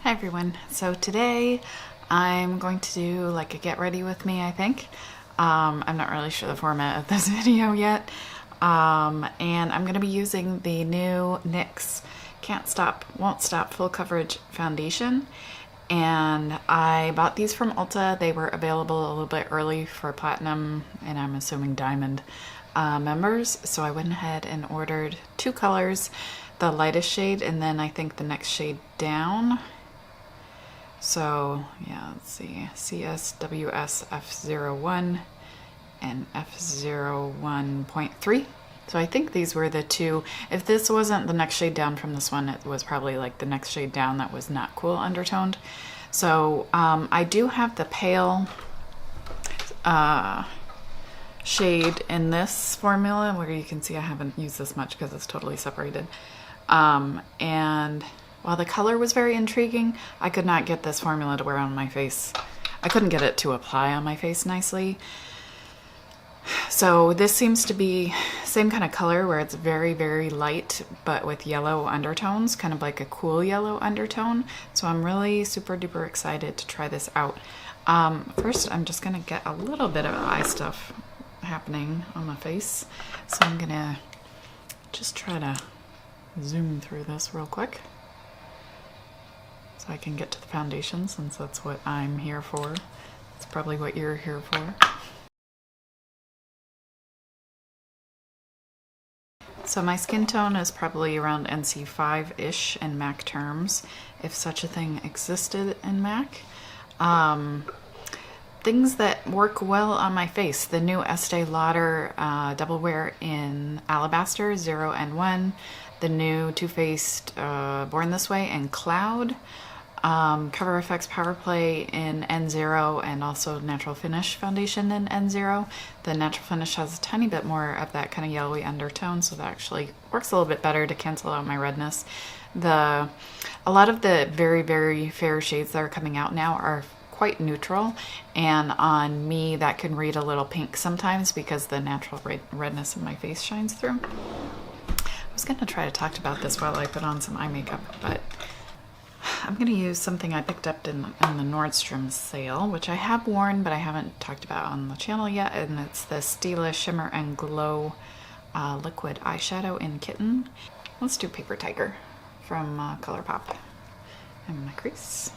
Hi everyone. So today I'm going to do like a get ready with me, I think. I'm not really sure the format of this video yet. And I'm going to be using the new NYX Can't Stop, Won't Stop Full Coverage Foundation. And I bought these from Ulta. They were available a little bit early for Platinum and I'm assuming Diamond members. So I went ahead and ordered two colors, the lightest shade and then I think the next shade down. So yeah, let's see, CSWS F01 and F01.3. So I think these were the two. If this wasn't the next shade down from this one, it was probably like the next shade down that was not cool undertoned. So I do have the pale shade in this formula where you can see I haven't used this much because it's totally separated. And while the color was very intriguing, I could not get this formula to wear on my face. I couldn't get it to apply on my face nicely. So this seems to be same kind of color where it's very, very light, but with yellow undertones, kind of like a cool yellow undertone. So I'm really super duper excited to try this out. First, I'm just gonna get a little bit of eye stuff happening on my face. So I'm gonna just try to zoom through this real quick, so I can get to the foundation since that's what I'm here for. It's probably what you're here for. So my skin tone is probably around NC5-ish in MAC terms, if such a thing existed in MAC. Things that work well on my face, the new Estee Lauder Double Wear in Alabaster 0N1, the new Too Faced Born This Way in Cloud, Cover FX Power Play in N0, and also Natural Finish Foundation in N0. The Natural Finish has a tiny bit more of that kind of yellowy undertone, so that actually works a little bit better to cancel out my redness. A lot of the very, very fair shades that are coming out now are quite neutral, and on me that can read a little pink sometimes because the natural redness in my face shines through. I was going to try to talk about this while I put on some eye makeup, but I'm going to use something I picked up in the Nordstrom sale, which I have worn but I haven't talked about on the channel yet, and it's the Stila Shimmer and Glow liquid eyeshadow in Kitten. Let's do Paper Tiger from Colourpop in my crease.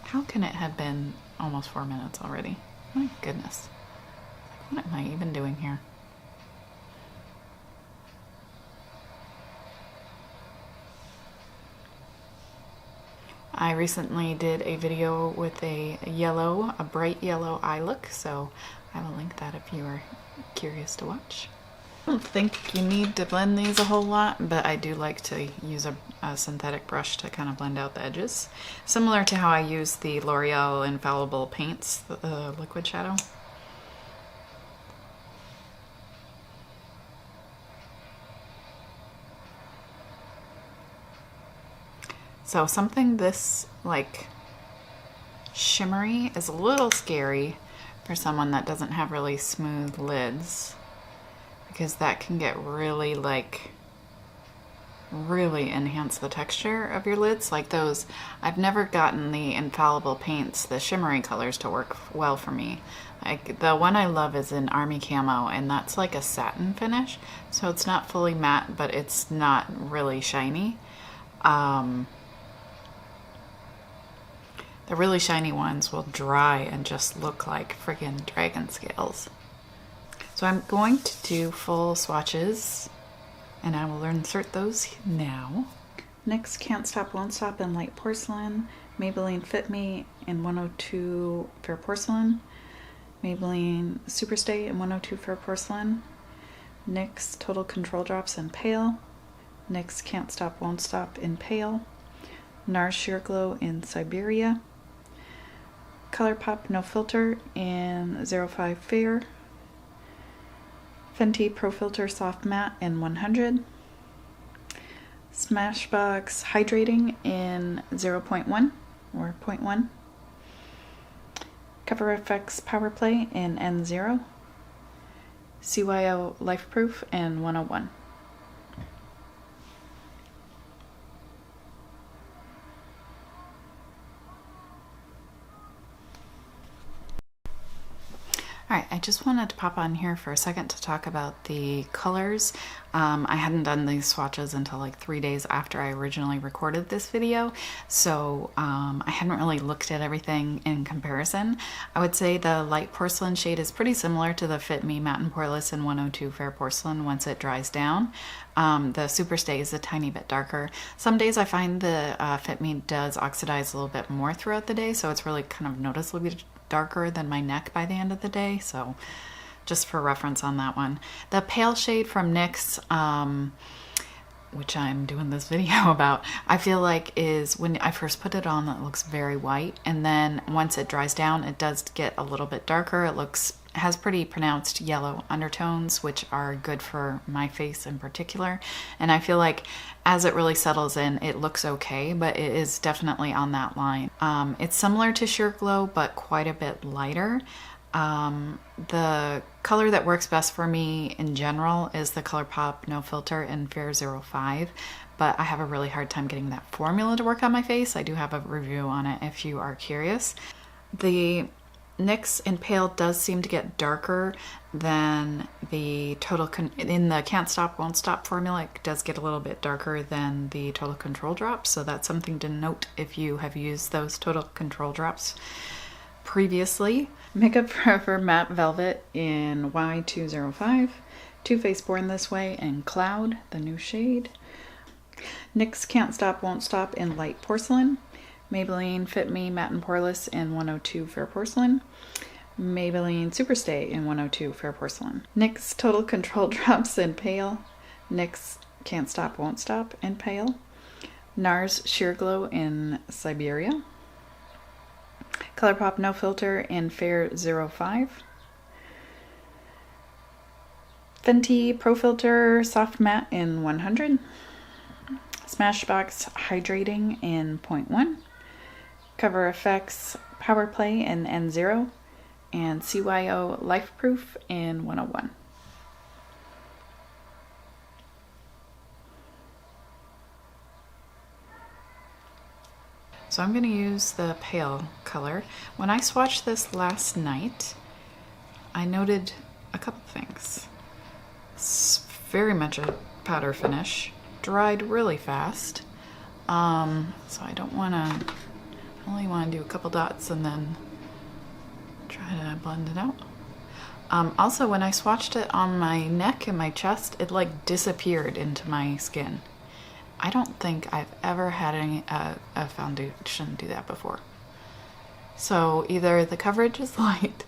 How can it have been almost 4 minutes already? My goodness. What am I even doing here? I recently did a video with a bright yellow eye look, so I will link that if you are curious to watch. I don't think you need to blend these a whole lot, but I do like to use a synthetic brush to kind of blend out the edges. Similar to how I use the L'Oreal Infallible Paints, the liquid shadow. So something this like shimmery is a little scary for someone that doesn't have really smooth lids, because that can get really really enhance the texture of your lids. Like those, I've never gotten the Infallible Paints, the shimmery colors, to work well for me. Like the one I love is in Army Camo, and that's like a satin finish, so it's not fully matte, but it's not really shiny. The really shiny ones will dry and just look like friggin' dragon scales. So I'm going to do full swatches, and I will insert those now. NYX Can't Stop, Won't Stop in Light Porcelain, Maybelline Fit Me in 102 Fair Porcelain, Maybelline Superstay in 102 Fair Porcelain, NYX Total Control Drops in Pale, NYX Can't Stop, Won't Stop in Pale, NARS Sheer Glow in Siberia, Colourpop No Filter in 05 Fair, Fenty Pro Filter Soft Matte in 100, Smashbox Hydrating in 0.1 or 0.1, Cover FX Power Play in N0, CYO Lifeproof in 101. Alright, I just wanted to pop on here for a second to talk about the colors. I hadn't done these swatches until like 3 days after I originally recorded this video, so I hadn't really looked at everything in comparison. I would say the light porcelain shade is pretty similar to the Fit Me Matte and Poreless in 102 Fair Porcelain once it dries down. The Superstay is a tiny bit darker. Some days I find the Fit Me does oxidize a little bit more throughout the day, so it's really kind of noticeably darker than my neck by the end of the day, so just for reference on that one. The pale shade from NYX, which I'm doing this video about, I feel like is when I first put it on, it looks very white, and then once it dries down, it does get a little bit darker. It has pretty pronounced yellow undertones, which are good for my face in particular. And I feel like as it really settles in, it looks okay, but it is definitely on that line. It's similar to Sheer Glow, but quite a bit lighter. The color that works best for me in general is the Colourpop No Filter in Fair 05, but I have a really hard time getting that formula to work on my face. I do have a review on it if you are curious. The NYX in Pale does seem to get darker than the in the Can't Stop Won't Stop formula. It does get a little bit darker than the Total Control drops, so that's something to note if you have used those Total Control drops previously. Makeup Forever Matte Velvet in Y205, Too Faced Born This Way in Cloud, the new shade. NYX Can't Stop Won't Stop in Light Porcelain. Maybelline Fit Me Matte and Poreless in 102 Fair Porcelain. Maybelline Superstay in 102 Fair Porcelain. NYX Total Control Drops in Pale. NYX Can't Stop Won't Stop in Pale. NARS Sheer Glow in Siberia. Colourpop No Filter in Fair 05. Fenty Pro Filter Soft Matte in 100. Smashbox Hydrating in 0.1. Cover Effects Power Play in N0. And CYO Lifeproof in 101. So I'm going to use the pale color. When I swatched this last night, I noted a couple things. It's very much a powder finish, dried really fast, so I don't want to, I only want to do a couple dots and then try to blend it out. Also, when I swatched it on my neck and my chest, it like disappeared into my skin. I don't think I've ever had a foundation do that before. So either the coverage is light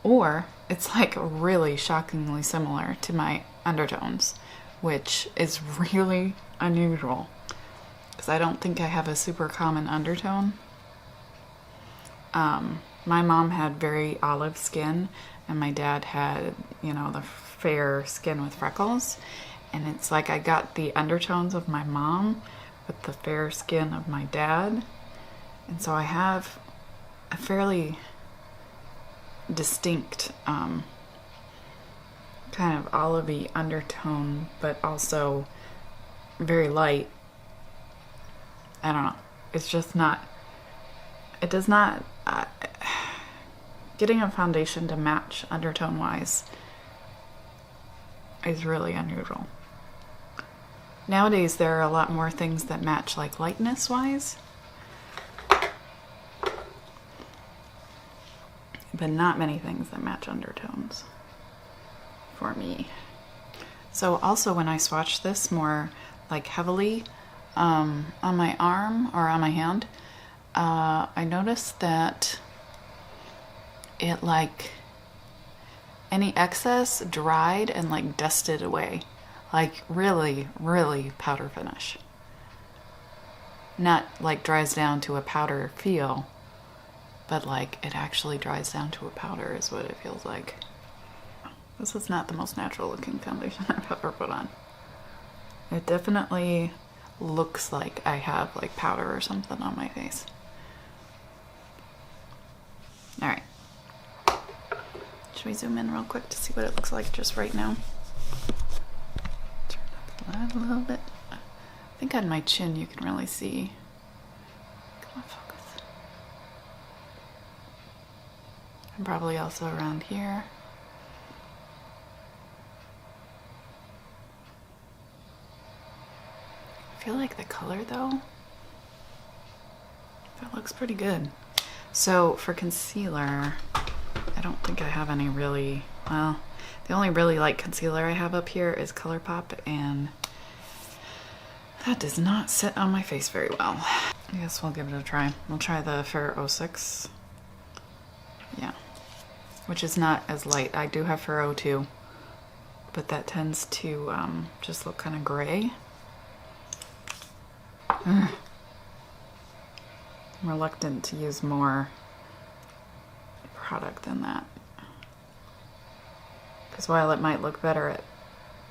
or it's like really shockingly similar to my undertones, which is really unusual because I don't think I have a super common undertone. My mom had very olive skin and my dad had, you know, the fair skin with freckles. And it's like I got the undertones of my mom with the fair skin of my dad. And so I have a fairly distinct kind of olivey undertone, but also very light. I don't know. It's just not, it does not, getting a foundation to match undertone wise is really unusual. Nowadays, there are a lot more things that match like lightness wise, but not many things that match undertones for me. So also when I swatch this more like heavily on my arm or on my hand, I noticed that it like any excess dried and like dusted away. Like really, really powder finish. Not like dries down to a powder feel, but like it actually dries down to a powder is what it feels like. This is not the most natural looking foundation I've ever put on. It definitely looks like I have like powder or something on my face. All right. Should we zoom in real quick to see what it looks like just right now? A little bit. I think on my chin you can really see. Come on, focus. And probably also around here. feel like the color though, that looks pretty good. So for concealer, I don't think I have any really, well, the only really light concealer I have up here is Colourpop, and that does not sit on my face very well. I guess we'll give it a try. We'll try the Fair 06. Yeah, which is not as light. I do have Fair 02, but that tends to just look kind of gray. I'm reluctant to use more product than that, because while it might look better at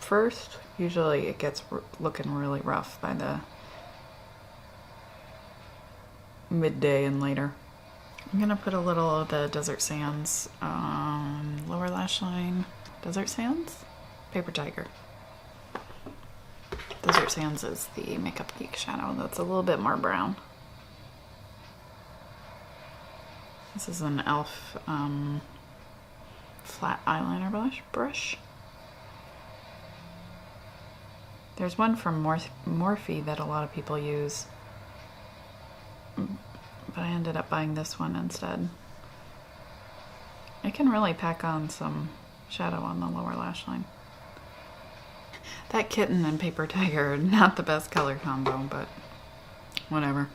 first, usually it gets looking really rough by the midday and later. I'm gonna put a little of the Desert Sands lower lash line. Desert Sands? Paper Tiger. Desert Sands is the Makeup Geek shadow that's a little bit more brown. This is an e.l.f. Flat eyeliner brush. There's one from Morphe that a lot of people use, but I ended up buying this one instead. It can really pack on some shadow on the lower lash line. That Kitten and Paper Tiger are not the best color combo, but whatever.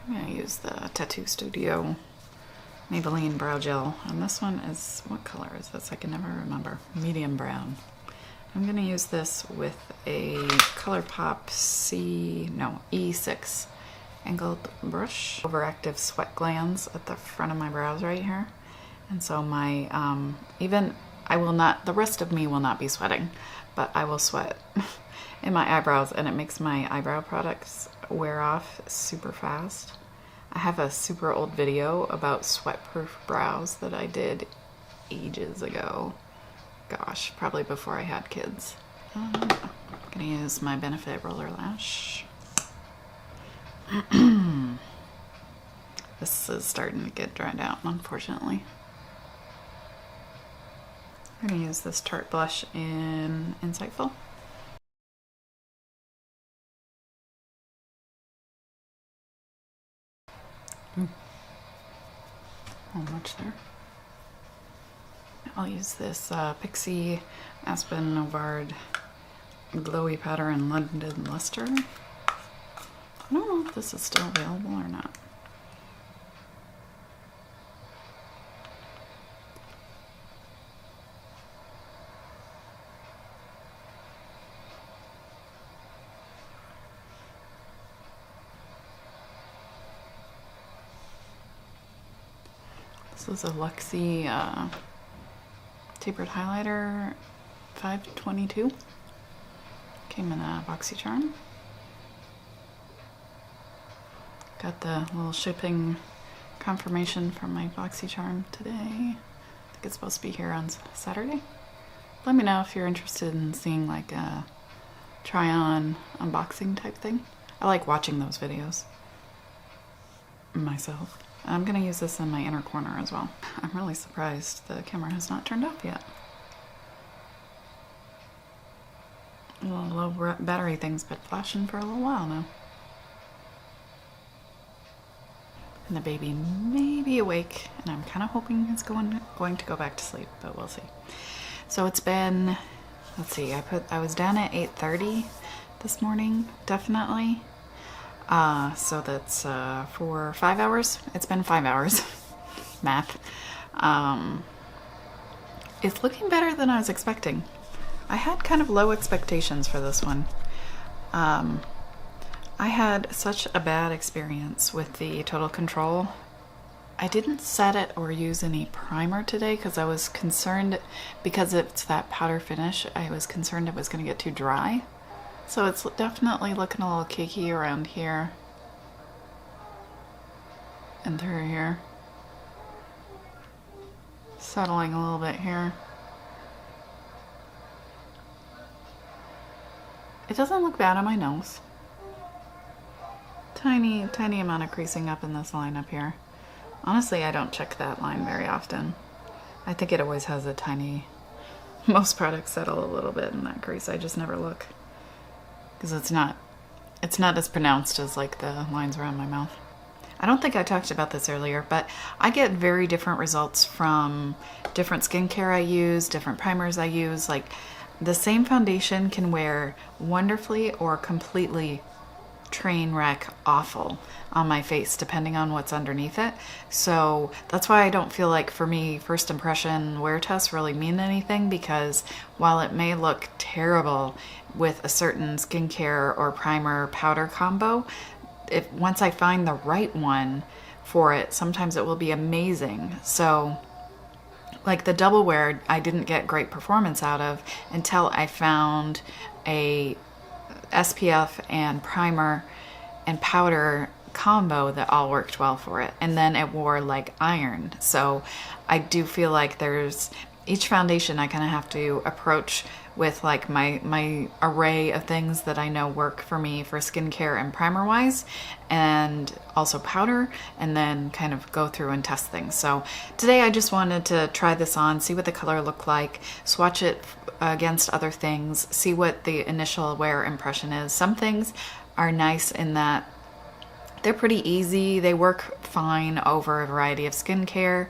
I'm gonna use the Tattoo Studio Maybelline Brow Gel, and this one is, what color is this? I can never remember. Medium brown. I'm gonna use this with a Colourpop E6 angled brush. Overactive sweat glands at the front of my brows right here. And so my, the rest of me will not be sweating, but I will sweat in my eyebrows, and it makes my eyebrow products wear off super fast. I have a super old video about sweat-proof brows that I did ages ago. Gosh, probably before I had kids. I'm gonna use my Benefit Roller Lash. This is starting to get dried out, unfortunately. I'm gonna use this Tarte blush in Insightful. How much there? I'll use this Pixie Aspen Novard Glowy Powder in London Luster. I don't know if this is still available or not. This is a Luxie tapered highlighter 522. Came in a BoxyCharm. Got the little shipping confirmation from my BoxyCharm today. I think it's supposed to be here on Saturday. Let me know if you're interested in seeing like a try-on unboxing type thing. I like watching those videos myself. I'm gonna use this in my inner corner as well. I'm really surprised the camera has not turned off yet. A little low battery thing's been flashing for a little while now. And the baby may be awake, and I'm kind of hoping it's going to go back to sleep, but we'll see. So it's been, let's see, I was down at 8:30 this morning, definitely. So that's for 5 hours. It's been 5 hours. Math. It's looking better than I was expecting. I had kind of low expectations for this one. I had such a bad experience with the Total Control. I didn't set it or use any primer today because I was concerned, because it's that powder finish, I was concerned it was going to get too dry. So it's definitely looking a little cakey around here and through here. Settling a little bit here. It doesn't look bad on my nose. Tiny amount of creasing up in this line up here. Honestly, I don't check that line very often. I think it always has a tiny, most products settle a little bit in that crease. I just never look because it's not as pronounced as like the lines around my mouth. I don't think I talked about this earlier, but I get very different results from different skincare I use, different primers I use. Like the same foundation can wear wonderfully or completely train wreck awful on my face depending on what's underneath it. So that's why I don't feel like, for me, first impression wear tests really mean anything, because while it may look terrible with a certain skincare or primer powder combo, if once I find the right one for it, sometimes it will be amazing. So like the double wear, I didn't get great performance out of until I found a SPF and primer and powder combo that all worked well for it, and then it wore like iron. So I do feel like there's each foundation I kind of have to approach with like my array of things that I know work for me for skincare and primer wise, and also powder, and then kind of go through and test things. So today I just wanted to try this on, see what the color looked like, swatch it against other things, see what the initial wear impression is. Some things are nice in that they're pretty easy. They work fine over a variety of skincare.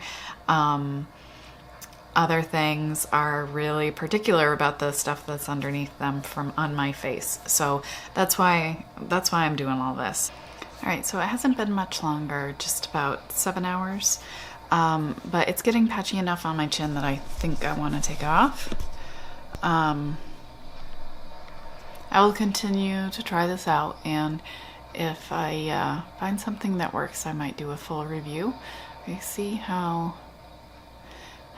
Other things are really particular about the stuff that's underneath them from on my face. So that's why I'm doing all this. All right, so it hasn't been much longer, just about 7 hours. But it's getting patchy enough on my chin that I think I want to take it off. I will continue to try this out, and if I find something that works, I might do a full review. Okay, see how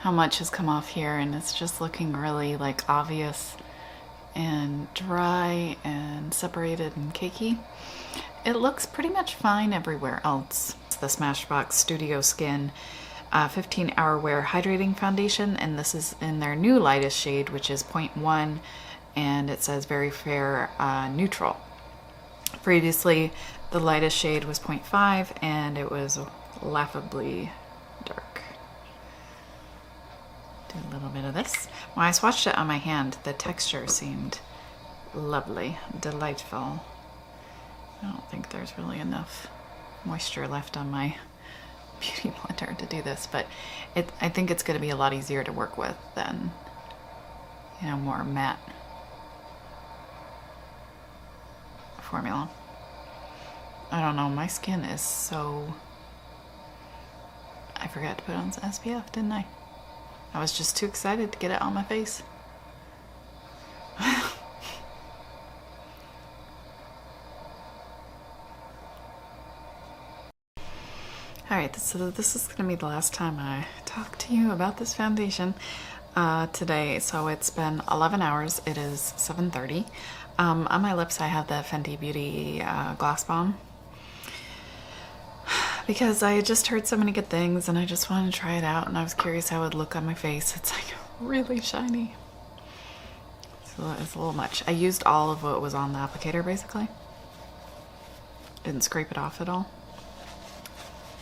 much has come off here, and it's just looking really like obvious and dry and separated and cakey. It looks pretty much fine everywhere else. It's the Smashbox Studio Skin 15-hour wear hydrating foundation, and this is in their new lightest shade, which is 0.1, and it says very fair neutral. Previously the lightest shade was 0.5 and it was laughably dark. Do a little bit of this. When I swatched it on my hand, the texture seemed lovely, delightful. I don't think there's really enough moisture left on my beauty blender to do this, but I think it's going to be a lot easier to work with than, you know, more matte formula. I don't know, my skin is so... I forgot to put on some SPF, didn't I? I was just too excited to get it on my face. Alright, so this is going to be the last time I talk to you about this foundation today. So it's been 11 hours. It is 7:30. On my lips I have the Fenty Beauty Gloss Bomb, because I had just heard so many good things and I just wanted to try it out, and I was curious how it would look on my face. It's like really shiny. So it's a little much. I used all of what was on the applicator basically. Didn't scrape it off at all.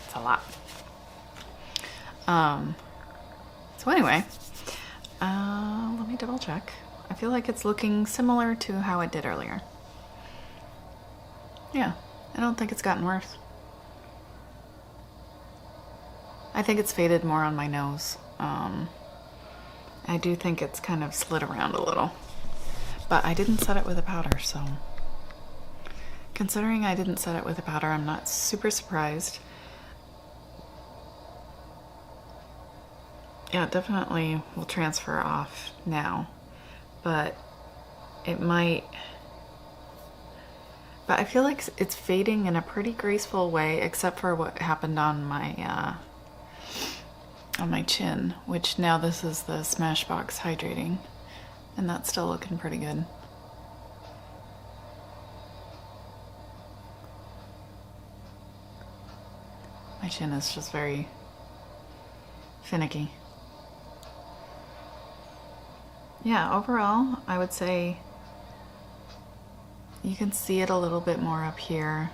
It's a lot. So anyway, let me double check. I feel like it's looking similar to how it did earlier. Yeah, I don't think it's gotten worse. I think it's faded more on my nose. I do think it's kind of slid around a little, but I didn't set it with a powder, so considering I didn't set it with a powder, I'm not super surprised. Yeah, it definitely will transfer off now, but it might, but I feel like it's fading in a pretty graceful way, except for what happened on my chin, which now this is the Smashbox Hydrating, and that's still looking pretty good. My chin is just very finicky. Yeah, overall, I would say you can see it a little bit more up here.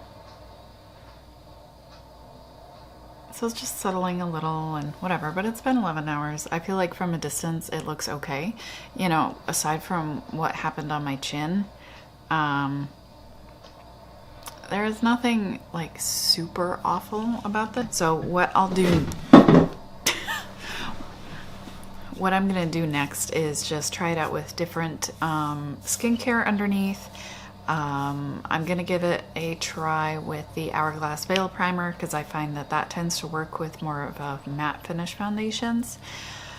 So it's just settling a little and whatever, but it's been 11 hours. I feel like from a distance it looks okay. You know, aside from what happened on my chin, there is nothing like super awful about this. So what I'll do, what I'm gonna do next is just try it out with different skincare underneath. I'm gonna give it a try with the Hourglass Veil Primer because I find that that tends to work with more of a matte finish foundations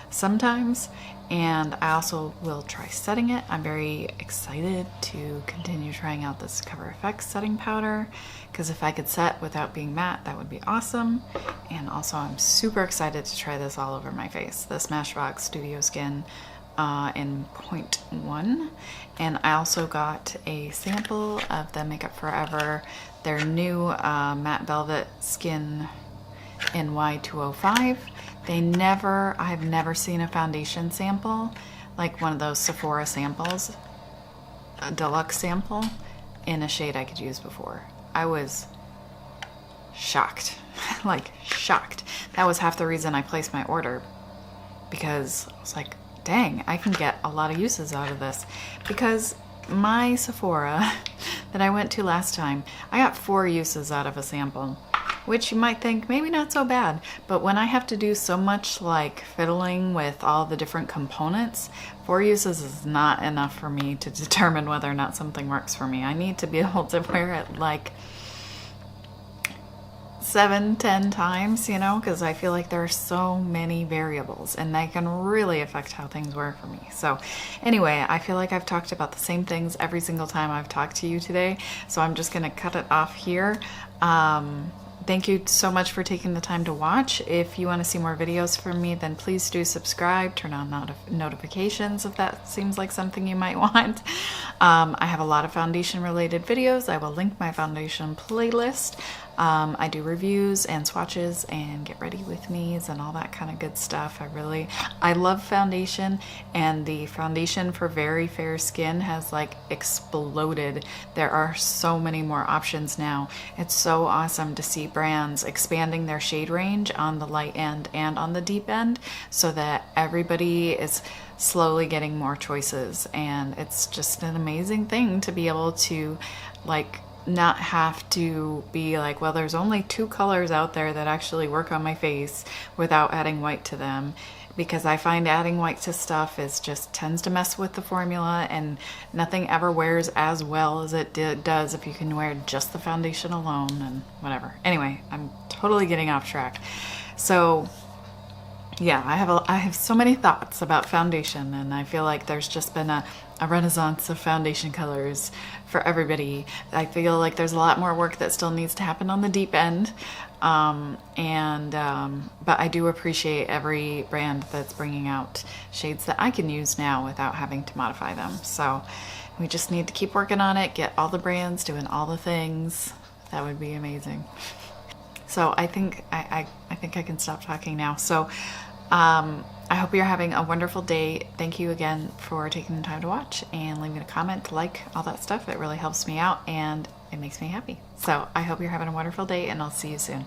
sometimes, and I also will try setting it. I'm very excited to continue trying out this Cover FX setting powder because if I could set without being matte, that would be awesome. And also I'm super excited to try this all over my face, the Smashbox Studio Skin in 0.1. And I also got a sample of the Makeup Forever, their new matte velvet skin NY205. I've never seen a foundation sample, like one of those Sephora samples, a deluxe sample, in a shade I could use before. I was shocked, like shocked. That was half the reason I placed my order, because I was like, dang, I can get a lot of uses out of this. Because my Sephora that I went to last time, I got 4 uses out of a sample, which you might think maybe not so bad, but when I have to do so much like fiddling with all the different components, 4 uses is not enough for me to determine whether or not something works for me. I need to be able to wear it like 7-10 times, you know, because I feel like there are so many variables and they can really affect how things work for me. So anyway, I feel like I've talked about the same things every single time I've talked to you today, so I'm just gonna cut it off here. Thank you so much for taking the time to watch. If you want to see more videos from me, then please do subscribe, turn on notifications if that seems like something you might want. I have a lot of foundation related videos. I will link my foundation playlist. I do reviews and swatches and get ready with me's and all that kind of good stuff. I love foundation, and the foundation for very fair skin has like exploded. There are so many more options now. It's so awesome to see brands expanding their shade range on the light end and on the deep end so that everybody is slowly getting more choices, and it's just an amazing thing to be able to like not have to be like, well, there's only 2 colors out there that actually work on my face without adding white to them, because I find adding white to stuff is just tends to mess with the formula, and nothing ever wears as well as it does if you can wear just the foundation alone and whatever. Anyway, I'm totally getting off track. So yeah, I have so many thoughts about foundation, and I feel like there's just been a renaissance of foundation colors for everybody. I feel like there's a lot more work that still needs to happen on the deep end, but I do appreciate every brand that's bringing out shades that I can use now without having to modify them. So we just need to keep working on it, get all the brands doing all the things. That would be amazing. So I think I can stop talking now. So I hope you're having a wonderful day. Thank you again for taking the time to watch and leaving a comment, like, all that stuff. It really helps me out and it makes me happy. So I hope you're having a wonderful day, and I'll see you soon.